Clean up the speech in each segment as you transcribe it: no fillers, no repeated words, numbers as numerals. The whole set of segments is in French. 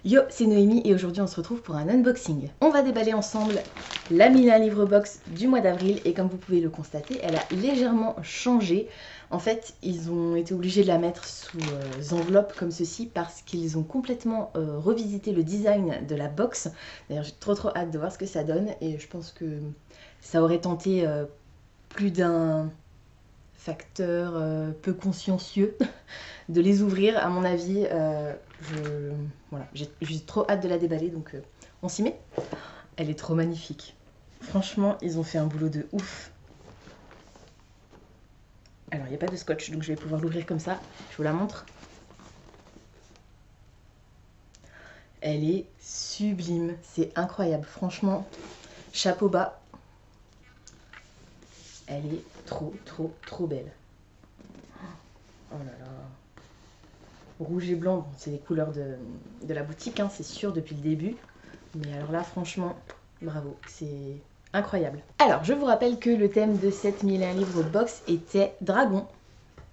Yo, c'est Noémie et aujourd'hui on se retrouve pour un unboxing. On va déballer ensemble la 1001 livres box du mois d'avril et comme vous pouvez le constater, elle a légèrement changé. En fait, ils ont été obligés de la mettre sous enveloppe comme ceci parce qu'ils ont complètement revisité le design de la box. D'ailleurs, j'ai trop hâte de voir ce que ça donne et je pense que ça aurait tenté plus d'un facteur peu consciencieux de les ouvrir. À mon avis, voilà, j'ai trop hâte de la déballer, donc on s'y met. Elle est trop magnifique. Franchement, ils ont fait un boulot de ouf. Alors, il n'y a pas de scotch, donc je vais pouvoir l'ouvrir comme ça. Je vous la montre. Elle est sublime, c'est incroyable. Franchement, chapeau bas. Elle est trop belle. Oh là là. Rouge et blanc, c'est les couleurs de la boutique, hein, c'est sûr, depuis le début. Mais alors là, franchement, bravo, c'est incroyable. Alors, je vous rappelle que le thème de cette 1001 livres box était Dragon,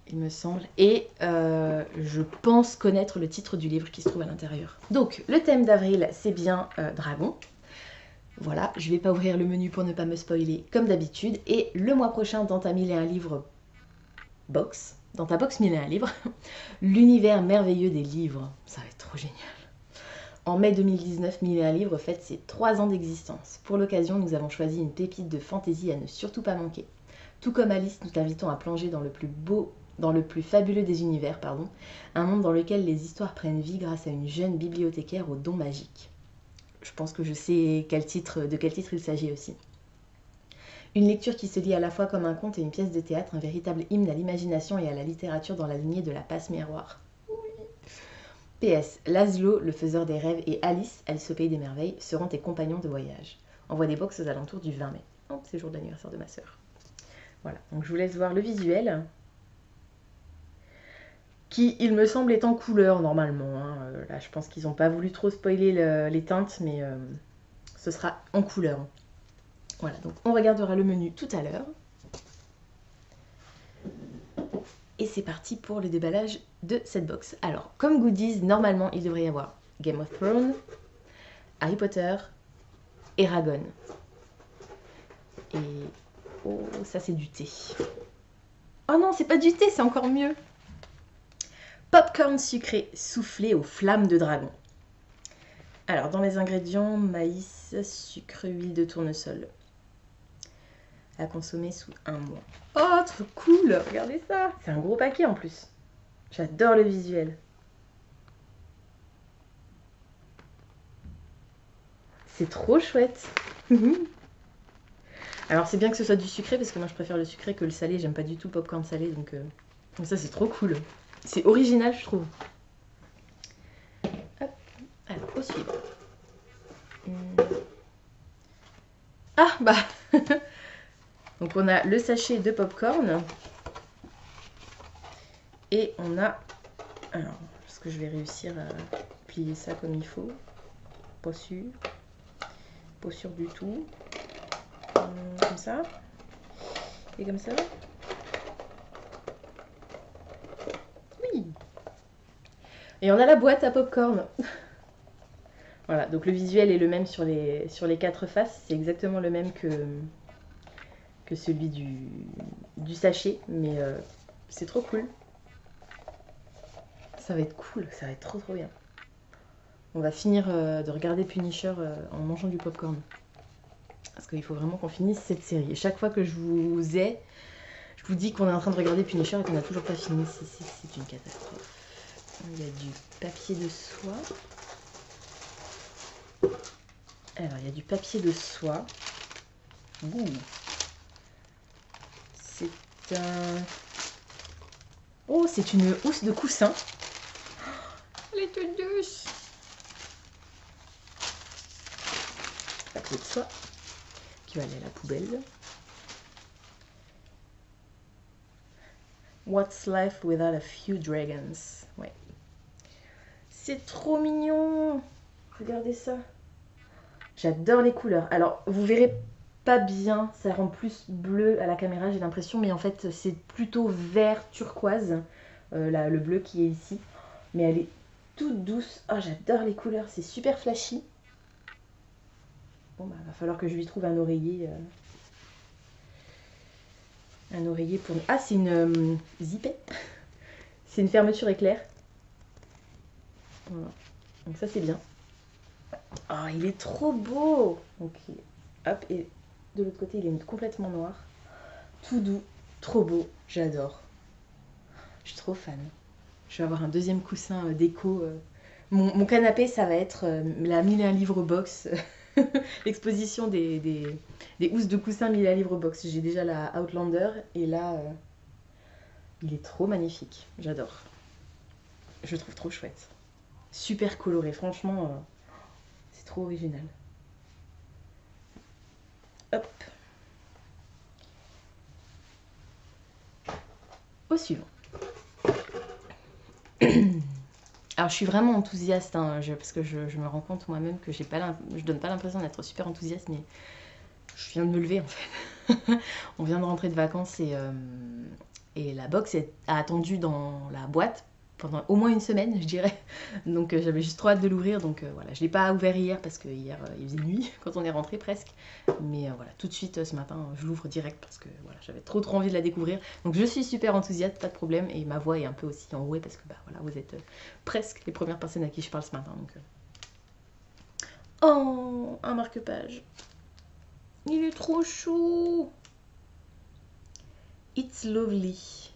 il me semble. Et je pense connaître le titre du livre qui se trouve à l'intérieur. Donc, le thème d'avril, c'est bien Dragon. Voilà, je vais pas ouvrir le menu pour ne pas me spoiler comme d'habitude. Et le mois prochain, dans ta 1001 livres box, dans ta box 1001 livres, l'univers merveilleux des livres. Ça va être trop génial. En mai 2019, 1001 livres fête ses 3 ans d'existence. Pour l'occasion, nous avons choisi une pépite de fantaisie à ne surtout pas manquer. Tout comme Alice, nous t'invitons à plonger dans le plus fabuleux des univers, un monde dans lequel les histoires prennent vie grâce à une jeune bibliothécaire aux dons magiques. Je pense que je sais de quel titre il s'agit aussi. Une lecture qui se lit à la fois comme un conte et une pièce de théâtre, un véritable hymne à l'imagination et à la littérature dans la lignée de la passe-miroir. PS, Laszlo, le faiseur des rêves, et Alice, Alice au pays des merveilles, seront tes compagnons de voyage. Envoie des box aux alentours du 20 mai. Oh, c'est le jour d'anniversaire de ma sœur. Voilà, donc je vous laisse voir le visuel, qui, il me semble, est en couleur normalement. Hein. Là, je pense qu'ils n'ont pas voulu trop spoiler les teintes, mais ce sera en couleur. Voilà, donc on regardera le menu tout à l'heure. Et c'est parti pour le déballage de cette box. Alors, comme goodies, normalement, il devrait y avoir Game of Thrones, Harry Potter, Eragon. Et... oh, ça c'est du thé. Oh non, c'est pas du thé, c'est encore mieux. Popcorn sucré soufflé aux flammes de dragon. Alors, dans les ingrédients, maïs, sucre, huile de tournesol. À consommer sous 1 mois. Oh, trop cool! Regardez ça! C'est un gros paquet en plus. J'adore le visuel. C'est trop chouette. Alors c'est bien que ce soit du sucré parce que moi je préfère le sucré que le salé. J'aime pas du tout le popcorn salé donc ça c'est trop cool. C'est original je trouve. Hop. Alors au suivant. Ah bah donc on a le sachet de popcorn et on a, alors est-ce que je vais réussir à plier ça comme il faut? Pas sûr du tout. Comme ça et comme ça. Oui. Et on a la boîte à popcorn. Voilà, donc le visuel est le même sur les 4 faces, c'est exactement le même que celui du sachet, mais c'est trop cool. Ça va être cool, ça va être trop bien. On va finir de regarder Punisher en mangeant du popcorn. Parce qu'il faut vraiment qu'on finisse cette série. Et chaque fois que je vous dis qu'on est en train de regarder Punisher et qu'on n'a toujours pas fini, c'est une catastrophe. Il y a du papier de soie. Alors, il y a du papier de soie. Ouh. C'est un... oh, c'est une housse de coussin. Elle est toute douce. Papier de soie qui va aller à la poubelle. What's life without a few dragons? Ouais. C'est trop mignon. Regardez ça. J'adore les couleurs. Alors, vous verrez pas bien, ça rend plus bleu à la caméra, j'ai l'impression, mais en fait, c'est plutôt vert turquoise, le bleu qui est ici. Mais elle est toute douce. Oh, j'adore les couleurs, c'est super flashy. Bon, bah, va falloir que je lui trouve un oreiller. Un oreiller pour... Ah, c'est une zippette. C'est une fermeture éclair. Voilà. Donc ça, c'est bien. Oh, il est trop beau. Ok. Hop, et de l'autre côté, il est complètement noir. Tout doux, trop beau, j'adore. Je suis trop fan. Je vais avoir un deuxième coussin déco. Mon canapé, ça va être la 1001 livres box. L'exposition des housses de coussins 1001 livres box. J'ai déjà la Outlander et là, il est trop magnifique. J'adore. Je le trouve trop chouette. Super coloré, franchement, c'est trop original. Hop. Au suivant. Alors je suis vraiment enthousiaste, hein, parce que je me rends compte moi-même que je donne pas l'impression d'être super enthousiaste, mais je viens de me lever en fait. On vient de rentrer de vacances et la box a attendu dans la boîte pendant au moins une semaine, je dirais. Donc j'avais juste trop hâte de l'ouvrir, donc voilà. Je ne l'ai pas ouvert hier parce que hier il faisait nuit quand on est rentré presque. Mais voilà, tout de suite ce matin, je l'ouvre direct parce que voilà, j'avais trop envie de la découvrir. Donc je suis super enthousiaste, pas de problème. Et ma voix est un peu aussi enrouée parce que bah, voilà, vous êtes presque les premières personnes à qui je parle ce matin. Donc, Oh, un marque-page. Il est trop chou. It's Lovely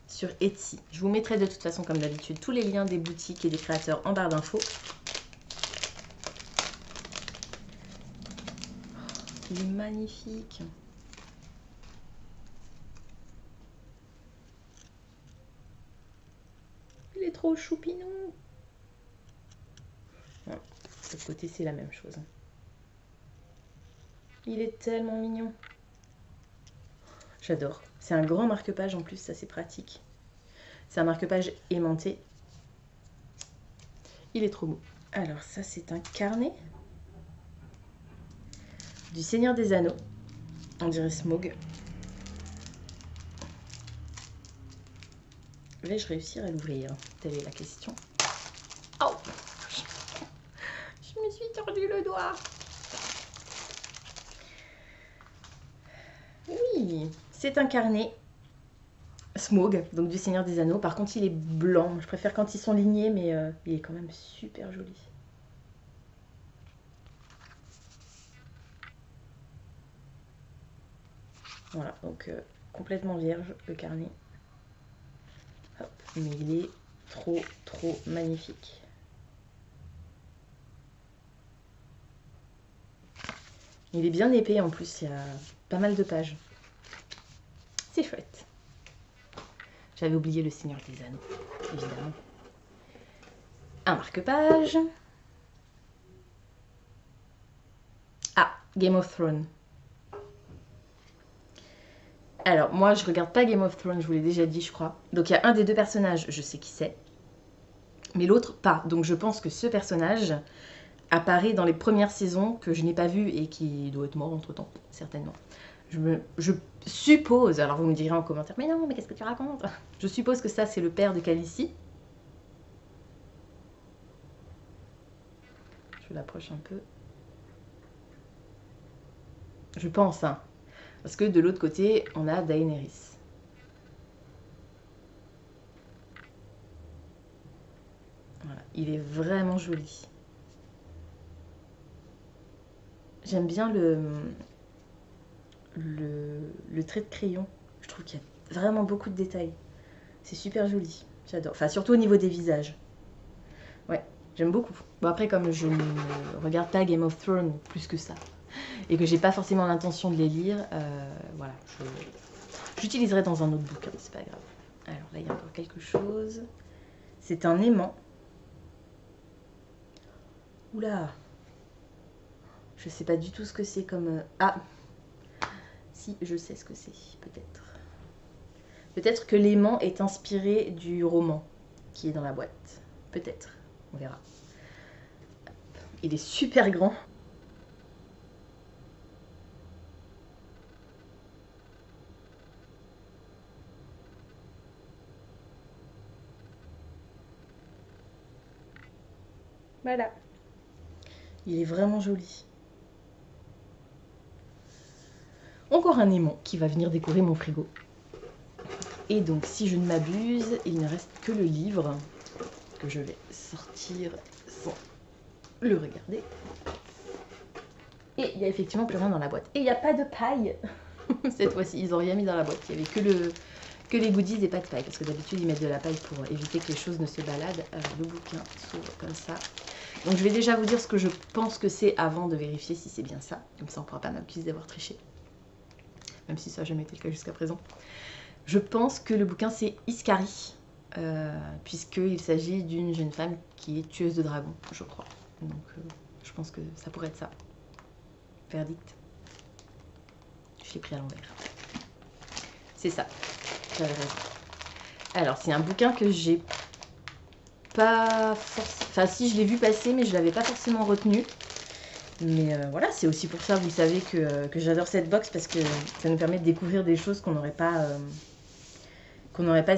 sur Etsy. Je vous mettrai de toute façon, comme d'habitude, tous les liens des boutiques et des créateurs en barre d'infos. Il est magnifique. Il est trop choupinou. Voilà. De l'autre côté, c'est la même chose. Il est tellement mignon. J'adore. C'est un grand marque-page en plus, ça c'est pratique. C'est un marque-page aimanté. Il est trop beau. Alors ça c'est un carnet du Seigneur des Anneaux. On dirait Smaug. Vais-je réussir à l'ouvrir? Telle est la question. Oh! Je me suis tordu le doigt. Oui, c'est un carnet Smaug, donc du Seigneur des Anneaux. Par contre, il est blanc. Je préfère quand ils sont lignés, mais il est quand même super joli. Voilà, donc complètement vierge le carnet. Hop, mais il est trop magnifique. Il est bien épais en plus, il y a pas mal de pages. C'est chouette. J'avais oublié le Seigneur des Anneaux, évidemment. Un marque-page. Ah, Game of Thrones. Alors, moi, je regarde pas Game of Thrones, je vous l'ai déjà dit, je crois. Donc, il y a un des deux personnages, je sais qui c'est. Mais l'autre, pas. Donc, je pense que ce personnage apparaît dans les premières saisons que je n'ai pas vues et qui doit être mort entre-temps, certainement. Je suppose, alors vous me direz en commentaire, mais non, mais qu'est-ce que tu racontes? Je suppose que ça, c'est le père de Khaleesi. Je l'approche un peu. Je pense, hein. Parce que de l'autre côté, on a Daenerys. Voilà, il est vraiment joli. J'aime bien le trait de crayon. Je trouve qu'il y a vraiment beaucoup de détails. C'est super joli. J'adore. Enfin, surtout au niveau des visages. Ouais, j'aime beaucoup. Bon, après, comme je ne regarde pas Game of Thrones plus que ça, et que j'ai pas forcément l'intention de les lire, voilà, j'utiliserai dans un autre bouquin, c'est pas grave. Alors là, il y a encore quelque chose. C'est un aimant. Oula! Je sais pas du tout ce que c'est comme... Ah! Si, je sais ce que c'est, peut-être. Peut-être que l'aimant est inspiré du roman qui est dans la boîte. Peut-être, on verra. Il est super grand. Il est vraiment joli. Encore un aimant qui va venir décorer mon frigo. Et donc, si je ne m'abuse, il ne reste que le livre que je vais sortir sans le regarder. Et il n'y a effectivement plus rien dans la boîte. Et il n'y a pas de paille. Cette fois-ci, ils n'ont rien mis dans la boîte. Il n'y avait que les goodies et pas de paille. Parce que d'habitude, ils mettent de la paille pour éviter que les choses ne se baladent. Alors, le bouquin s'ouvre comme ça. Donc, je vais déjà vous dire ce que je pense que c'est avant de vérifier si c'est bien ça. Comme ça, on ne pourra pas m'accuser d'avoir triché. Même si ça n'a jamais été le cas jusqu'à présent. Je pense que le bouquin, c'est Iskari. Puisqu'il s'agit d'une jeune femme qui est tueuse de dragons, je crois. Donc, je pense que ça pourrait être ça. Verdict. Je l'ai pris à l'envers. C'est ça. J'avais raison. Alors, c'est un bouquin que j'ai pas forcément... Enfin, si, je l'ai vu passer, mais je l'avais pas forcément retenu. Mais voilà, c'est aussi pour ça, vous savez, que j'adore cette box, parce que ça nous permet de découvrir des choses qu'on n'aurait pas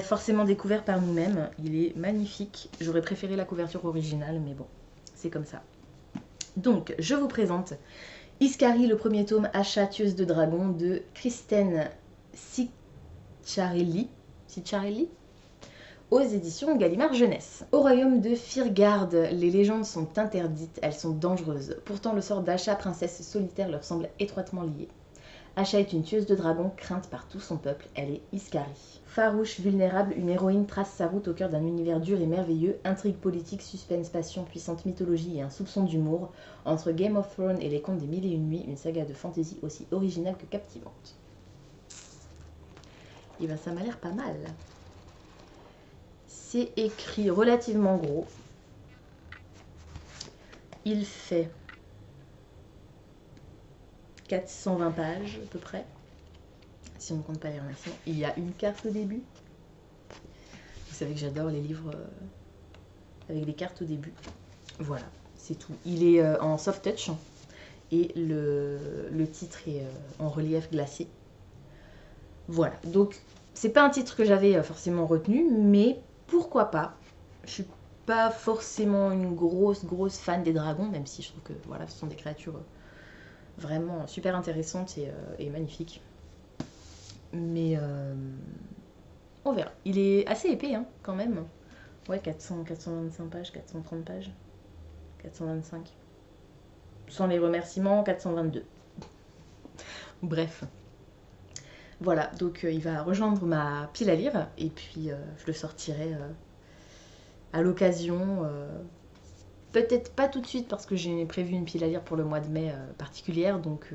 forcément découvert par nous-mêmes. Il est magnifique. J'aurais préféré la couverture originale, mais bon, c'est comme ça. Donc, je vous présente Iskari, le premier tome, Asha, tueuse de dragons, de Kristen Cicciarelli, aux éditions Gallimard Jeunesse. Au royaume de Firgard, les légendes sont interdites, elles sont dangereuses. Pourtant, le sort d'Asha, princesse solitaire, leur semble étroitement lié. Asha est une tueuse de dragons, crainte par tout son peuple, elle est Iskari. Farouche, vulnérable, une héroïne trace sa route au cœur d'un univers dur et merveilleux, intrigue politique, suspense, passion, puissante mythologie et un soupçon d'humour. Entre Game of Thrones et les contes des Mille et une nuits, une saga de fantasy aussi originale que captivante. Et ben ça m'a l'air pas mal. C'est écrit relativement gros. Il fait 420 pages à peu près. Si on ne compte pas les remerciements. Il y a une carte au début. Vous savez que j'adore les livres avec des cartes au début. Voilà, c'est tout. Il est en soft touch et le titre est en relief glacé. Voilà, donc c'est pas un titre que j'avais forcément retenu, mais pourquoi pas. Je suis pas forcément une grosse fan des dragons, même si je trouve que voilà, ce sont des créatures vraiment super intéressantes et magnifiques. Mais on verra. Il est assez épais hein, quand même. Ouais, 425 pages, 430 pages, 425. Sans les remerciements, 422. Bref. Voilà, donc il va rejoindre ma pile à lire et puis je le sortirai à l'occasion. Peut-être pas tout de suite parce que j'ai prévu une pile à lire pour le mois de mai particulière, donc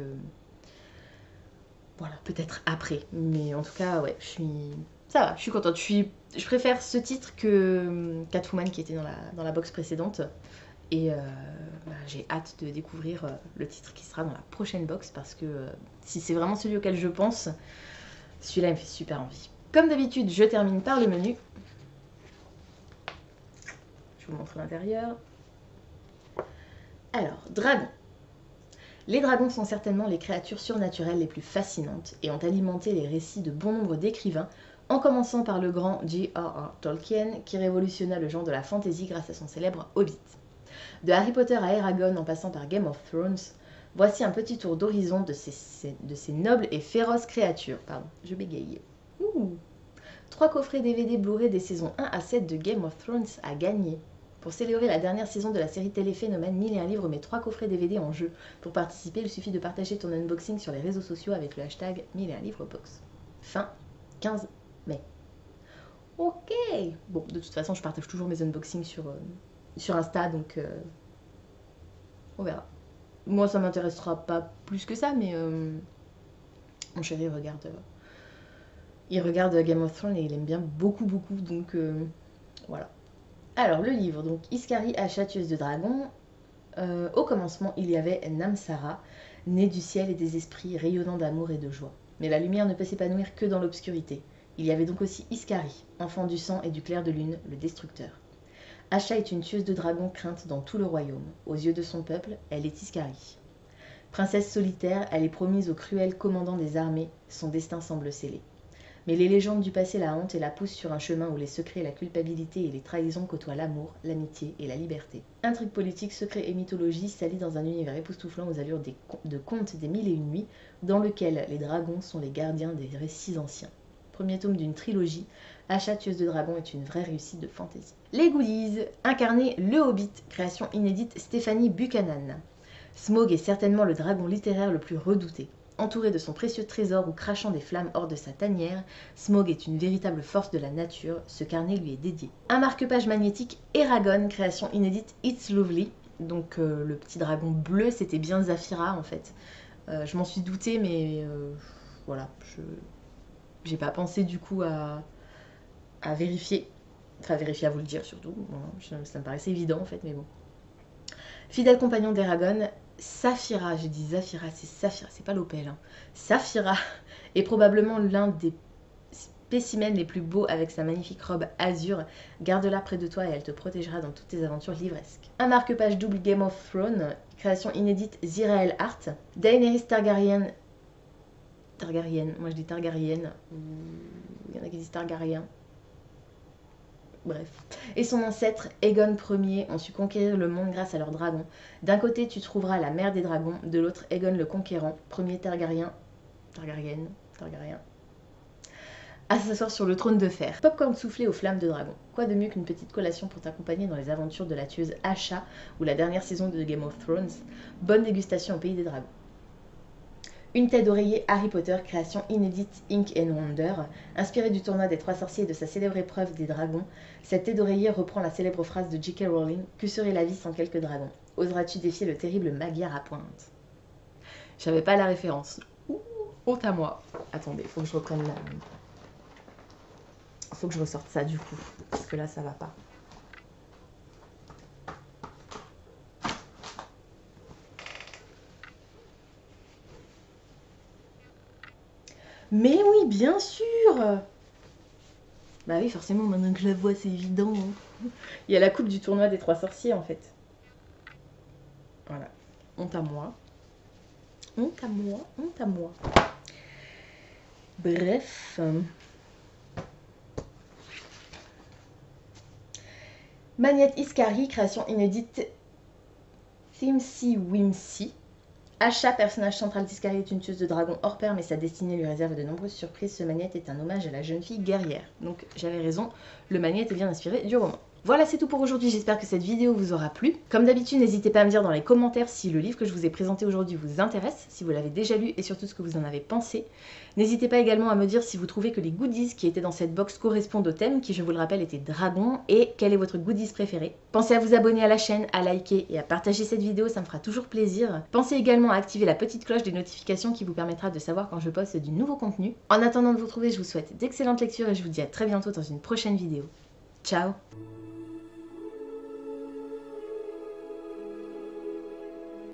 voilà, peut-être après. Mais en tout cas, ouais, ça va, je suis contente. Je préfère ce titre que Catwoman qui était dans la box précédente. Et j'ai hâte de découvrir le titre qui sera dans la prochaine box parce que si c'est vraiment celui auquel je pense, celui-là il me fait super envie. Comme d'habitude, je termine par le menu. Je vous montre l'intérieur. Alors, dragon. Les dragons sont certainement les créatures surnaturelles les plus fascinantes et ont alimenté les récits de bon nombre d'écrivains, en commençant par le grand J.R.R. Tolkien qui révolutionna le genre de la fantasy grâce à son célèbre Hobbit. De Harry Potter à Eragon en passant par Game of Thrones, voici un petit tour d'horizon de ces nobles et féroces créatures. Pardon, je bégaye. 3 coffrets DVD Blu-ray des saisons 1 à 7 de Game of Thrones à gagner. Pour célébrer la dernière saison de la série télé Phénomène, 1001 livres met 3 coffrets DVD en jeu. Pour participer, il suffit de partager ton unboxing sur les réseaux sociaux avec le hashtag 1001 livres box. Fin 15 mai. Ok. Bon, de toute façon, je partage toujours mes unboxings sur Insta, donc on verra. Moi, ça m'intéressera pas plus que ça, mais mon chéri il regarde Game of Thrones et il aime bien beaucoup, donc voilà. Alors, le livre, donc Iskari, Asha, tueuse de dragons. Au commencement, il y avait Namsara, née du ciel et des esprits, rayonnant d'amour et de joie. Mais la lumière ne peut s'épanouir que dans l'obscurité. Il y avait donc aussi Iskari, enfant du sang et du clair de lune, le destructeur. Asha est une tueuse de dragons crainte dans tout le royaume. Aux yeux de son peuple, elle est Iskari. Princesse solitaire, elle est promise au cruel commandant des armées, son destin semble scellé. Mais les légendes du passé la hantent et la poussent sur un chemin où les secrets, la culpabilité et les trahisons côtoient l'amour, l'amitié et la liberté. Intrigue politique, secrets et mythologie s'allient dans un univers époustouflant aux allures de contes des mille et une nuits, dans lequel les dragons sont les gardiens des récits anciens. Premier tome d'une trilogie, Asha tueuse de dragons est une vraie réussite de fantasy. Les goodies, incarner le Hobbit, création inédite Stéphanie Buchanan. Smaug est certainement le dragon littéraire le plus redouté. Entouré de son précieux trésor ou crachant des flammes hors de sa tanière, Smaug est une véritable force de la nature, ce carnet lui est dédié. Un marque-page magnétique Eragon, création inédite It's Lovely. Donc le petit dragon bleu, c'était bien Zafira en fait. Je m'en suis doutée, mais voilà, j'ai pas pensé du coup à vérifier. Enfin, vérifier à vous le dire surtout. Bon, ça me paraissait évident en fait, mais bon. Fidèle compagnon d'Eragon, Saphira, j'ai dit Zafira, c'est Saphira, c'est pas l'Opel. Hein. Saphira est probablement l'un des spécimens les plus beaux avec sa magnifique robe azur. Garde-la près de toi et elle te protégera dans toutes tes aventures livresques. Un marque-page double Game of Thrones, création inédite Zirael Hart. Daenerys Targaryen, moi je dis Targaryen, il y en a qui disent Targaryen. Bref. Et son ancêtre, Aegon Ier, ont su conquérir le monde grâce à leurs dragons. D'un côté, tu trouveras la mère des dragons, de l'autre, Aegon le Conquérant, premier Targaryen, à s'asseoir sur le trône de fer. Popcorn soufflé aux flammes de dragon. Quoi de mieux qu'une petite collation pour t'accompagner dans les aventures de la tueuse Asha ou la dernière saison de Game of Thrones. Bonne dégustation au pays des dragons. Une tête d'oreiller Harry Potter, création inédite Ink and Wonder. Inspirée du tournoi des trois sorciers et de sa célèbre épreuve des dragons, cette tête d'oreiller reprend la célèbre phrase de J.K. Rowling « Que serait la vie sans quelques dragons ?» Oseras-tu défier le terrible Magyar à pointe? J'avais pas la référence. Ouh, honte à moi. Attendez, faut que je reprenne la... Faut que je ressorte ça du coup, parce que là ça va pas. Mais oui, bien sûr. Bah oui, forcément, maintenant que je la vois, c'est évident. Hein. Il y a la coupe du tournoi des trois sorciers, en fait. Voilà. Honte à moi. Honte à moi, honte à moi. Bref. Magnette Iskari, création inédite Thimsy Wimsy. Asha, personnage central d'Iskari, est une tueuse de dragon hors pair, mais sa destinée lui réserve de nombreuses surprises. Ce magnète est un hommage à la jeune fille guerrière. Donc j'avais raison, le magnète est bien inspiré du roman. Voilà, c'est tout pour aujourd'hui, j'espère que cette vidéo vous aura plu. Comme d'habitude, n'hésitez pas à me dire dans les commentaires si le livre que je vous ai présenté aujourd'hui vous intéresse, si vous l'avez déjà lu et surtout ce que vous en avez pensé. N'hésitez pas également à me dire si vous trouvez que les goodies qui étaient dans cette box correspondent au thème, qui je vous le rappelle était dragon, et quel est votre goodies préféré. Pensez à vous abonner à la chaîne, à liker et à partager cette vidéo, ça me fera toujours plaisir. Pensez également à activer la petite cloche des notifications qui vous permettra de savoir quand je poste du nouveau contenu. En attendant de vous retrouver, je vous souhaite d'excellentes lectures et je vous dis à très bientôt dans une prochaine vidéo. Ciao!